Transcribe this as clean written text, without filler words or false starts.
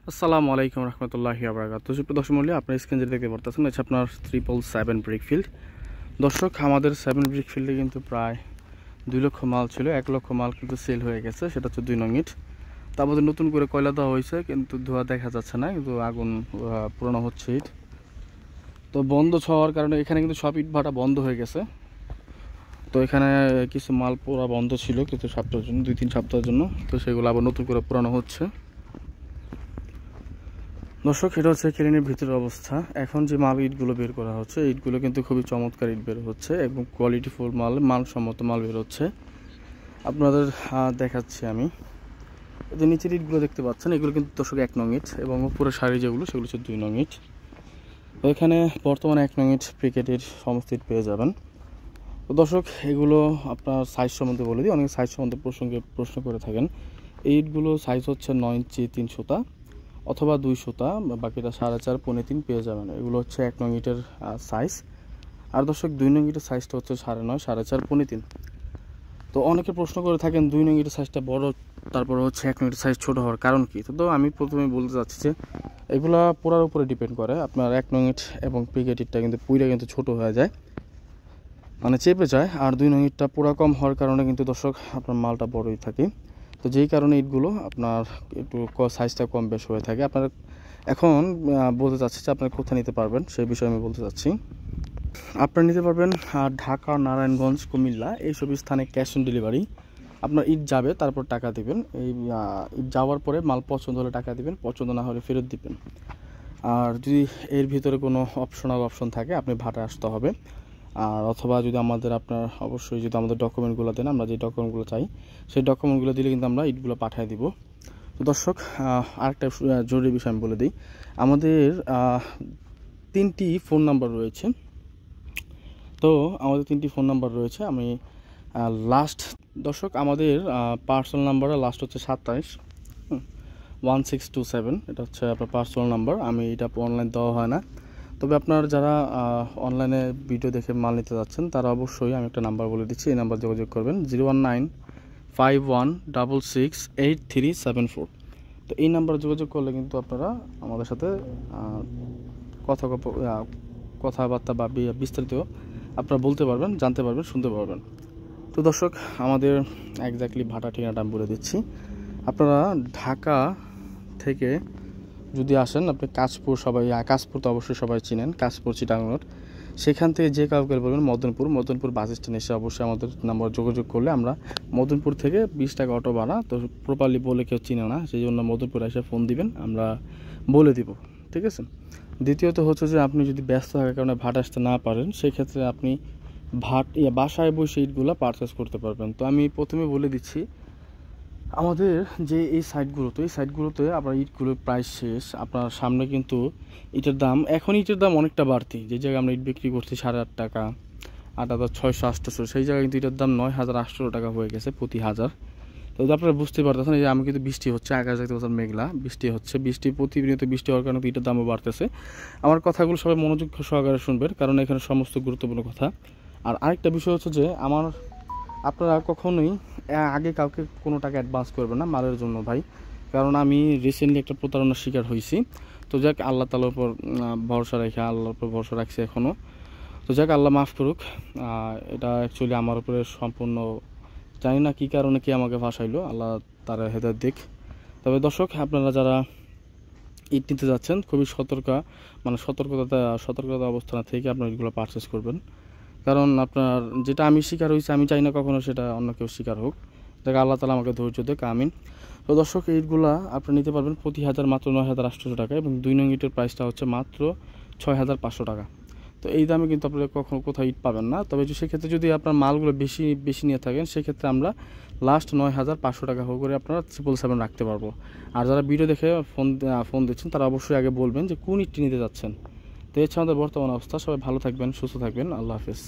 আসসালামু আলাইকুম রহমতুল্লাহি ওয়া বারাকাতুহু। সুপ্রিয় দর্শক মণ্ডলী, আপনার স্ক্রিনে যেটা দেখতে পারতেছেন এটা আপনার 777 ব্রিকফিল্ড। দর্শক, আমাদের 7 ব্রিকফিল্ডে কিন্তু প্রায় 2 লক্ষ মাল ছিল। 1 লক্ষ মাল কিন্তু সেল হয়ে গেছে, সেটা হচ্ছে 2 নং ইট। তো আমাদের নতুন করে কয়লা দেওয়া হয়েছে, কিন্তু ধোঁয়া দেখা যাচ্ছে না, কিন্তু আগুন পুরানো হচ্ছে ইট। তো বন্ধ হওয়ার কারণে এখানে কিন্তু সব ইট ভাটা বন্ধ হয়ে গেছে। তো এখানে কিছু মাল পুরা বন্ধ ছিল কিছু সপ্তাহের জন্য, 2-3 সপ্তাহের জন্য। তো সেগুলো আবার নতুন করে পুরানো হচ্ছে। দর্শক, এটা হচ্ছে ক্লিনের ভিতরের অবস্থা। এখন যে মাল ইটগুলো বের করা হচ্ছে, ইটগুলো কিন্তু খুবই চমৎকার ইট বের হচ্ছে এবং কোয়ালিটিফুল মানসম্মত মাল বের হচ্ছে। আপনাদের দেখাচ্ছি আমি। এই যে নিচের ইটগুলো দেখতে পাচ্ছেন, এগুলো কিন্তু দর্শক 1 নং ইট, এবং উপরে সারি যেগুলো সেগুলো হচ্ছে 2 নং ইট। তো এখানে বর্তমানে 1 নং ইট প্রিকেটের সমস্ত ইট পেয়ে যাবেন। তো দর্শক, এগুলো আপনার সাইজ সম্বন্ধে বলে দিই। অনেকে সাইজ সম্বন্ধে প্রশ্ন করে থাকেন। এই ইটগুলো সাইজ হচ্ছে 9 ইঞ্চি 3 সুতা অথবা 2 সুতা, বাকিটা 4.5 পৌনে 3 পেয়ে যাবেন। এগুলো হচ্ছে 1 নং ইটের সাইজ। আর দর্শক, 2 নং ইটের সাইজটা হচ্ছে 9.5, 4.5 পৌনে 3। তো অনেকে প্রশ্ন করে থাকেন 2 নং ইটের সাইজটা বড়, তারপরে হচ্ছে 1 নং ইটের সাইজ ছোট হওয়ার কারণ কি। তো আমি প্রথমে বলতে চাচ্ছি যে এগুলা পোড়ার উপরে ডিপেন্ড করে। আপনার 1 নং ইট এবং প্রিকেট ইটটা কিন্তু পুইরা কিন্তু ছোট হয়ে যায়, মানে চেপে যায়। আর 2 নং ইটটা পোড়া কম হওয়ার কারণে কিন্তু দর্শক আপনার মালটা বড়ই থাকে। তো যেই কারণে ইটগুলো আপনার একটু সাইজটা কম বেশ হয়ে থাকে। আপনার এখন বলতে চাচ্ছি যে আপনারা কোথায় নিতে পারবেন সেই বিষয়ে আমি বলতে চাচ্ছি। আপনারা নিতে পারবেন ঢাকা, নারায়ণগঞ্জ, কুমিল্লা এইসব স্থানে ক্যাশ অন ডেলিভারি। আপনার ইট যাবে, তারপর টাকা দিবেন। এই ইট যাওয়ার পরে মাল পছন্দ হলে টাকা দিবেন, পছন্দ না হলে ফেরত দিবেন। আর যদি এর ভিতরে কোনো অপশন থাকে, আপনি ভাড়া আসতে হবে। আর অথবা যদি আপনার অবশ্যই যদি আমাদের ডকুমেন্টগুলো দেন, আমরা যে ডকুমেন্টগুলো চাই সেই ডকুমেন্টগুলো দিলে কিন্তু আমরা ইটগুলো পাঠিয়ে দিব। তো দর্শক, আরেকটা জরুরি বিষয় আমি বলে দিই। আমাদের 3টি ফোন নাম্বার রয়েছে। তো আমাদের 3টি ফোন নাম্বার রয়েছে। আমি লাস্ট দর্শক, আমাদের পার্সোনাল নাম্বারে লাস্ট হচ্ছে 27 1627। এটা হচ্ছে আপনার পার্সোনাল নাম্বার। এটা অনলাইন দেওয়া হয় না। তবে আপনার যারা অনলাইনে ভিডিও দেখে মাল নিতে যাচ্ছেন, তারা অবশ্যই আমি একটা নাম্বার বলে দিচ্ছি, এই নাম্বার যোগাযোগ করবেন 01951668374। তো এই নাম্বারে যোগাযোগ করলে কিন্তু আপনারা আমাদের সাথে কথাবার্তা বা বিস্তারিত আপনারা বলতে পারবেন, জানতে পারবেন, শুনতে পারবেন। তো দর্শক, আমাদের একজাক্টলি ভাটা ঠিকানাটা আমি বলে দিচ্ছি। আপনারা ঢাকা থেকে যদি আসেন, আপনি কাশপুর তো অবশ্যই সবাই চিনেন, কাশপুর চিটাগাং রোড। সেখান থেকে যে কাউকে বলবেন মদনপুর বাস স্ট্যান্ড এসে অবশ্যই আমাদের নাম্বার যোগাযোগ করলে আমরা মদনপুর থেকে 20 টাকা অটো ভাড়া। তো প্রপারলি বলে কেউ চিনে না, সেই জন্য মদনপুর এসে ফোন দিবেন, আমরা বলে দিব, ঠিক আছে। দ্বিতীয়ত হচ্ছে যে আপনি যদি ব্যস্ত থাকার কারণে ভাড়া আসতে না পারেন, সেক্ষেত্রে আপনি বাসায় বসে ইটগুলো পারচেস করতে পারবেন। তো আমি প্রথমে বলে দিচ্ছি, আমাদের যে এই সাইটগুলোতে আপনার ইটগুলোর প্রাইস শেষ। আপনার সামনে কিন্তু ইটের দাম অনেকটা বাড়তি। যে জায়গায় আমরা ইট বিক্রি করছি 8,500 টাকা, 8,600-8,800, সেই জায়গায় কিন্তু ইটের দাম 9,800 টাকা হয়ে গেছে প্রতি হাজার। তো আপনারা বুঝতে পারতেছেন, এই যে আমি কিন্তু বৃষ্টি হচ্ছে, আকাশ দেখতে পাচ্ছেন মেঘলা, প্রতিনিয়ত বৃষ্টি হওয়ার কারণে ইটের দামও বাড়তেছে। আমার কথাগুলো সবাই মনোযোগ সহকারে শুনবেন, কারণ এখানে সমস্ত গুরুত্বপূর্ণ কথা। আর আরেকটা বিষয় হচ্ছে যে আপনারা কখনোই আগে কাউকে কোনো টাকা অ্যাডভান্স করবেন না মালের জন্য ভাই, কারণ আমি রিসেন্টলি একটা প্রতারণার শিকার হয়েছি। তো যাক, আল্লাহর উপর ভরসা রাখছি এখনও। তো যাক, আল্লাহ মাফ করুক। এটা অ্যাকচুয়ালি আমার উপরে সম্পূর্ণ জানি না কী কারণে কে আমাকে ফাঁসাইলো, আল্লাহ তার হেদায়েত দিক। তবে দর্শক, আপনারা যারা ইট নিতে যাচ্ছেন, খুবই সতর্কতা অবস্থান থেকে আপনারা ইটগুলো পারচেস করবেন। কারণ আপনার যেটা আমি শিকার হয়েছি, আমি চাই না কখনো সেটা অন্য কেউ শিকার হোক। যাকে আল্লাহ তাআলা আমাকে ধৈর্য দেখ, আমিন। তো দর্শক, ইটগুলা আপনি নিতে পারবেন প্রতি হাজার মাত্র 9,800 টাকা, এবং 2 নং ইটের প্রাইসটা হচ্ছে মাত্র 6,500 টাকা। তো এই দামে কিন্তু আপনারা কখনো কোথাও ইট পাবেন না। তবে সেক্ষেত্রে যদি আপনার মালগুলো বেশি নিয়ে থাকেন, সেক্ষেত্রে আমরা লাস্ট 9,500 টাকা করে আপনারা 777 রাখতে পারবো। আর যারা ভিডিও দেখে ফোন দিচ্ছেন, তারা অবশ্যই আগে বলবেন যে কোন ইটটি নিতে যাচ্ছেন। তো এছাড়া আমাদের বর্তমান অবস্থা। সবাই ভালো থাকবেন, সুস্থ থাকবেন, আল্লাহ হাফেজ।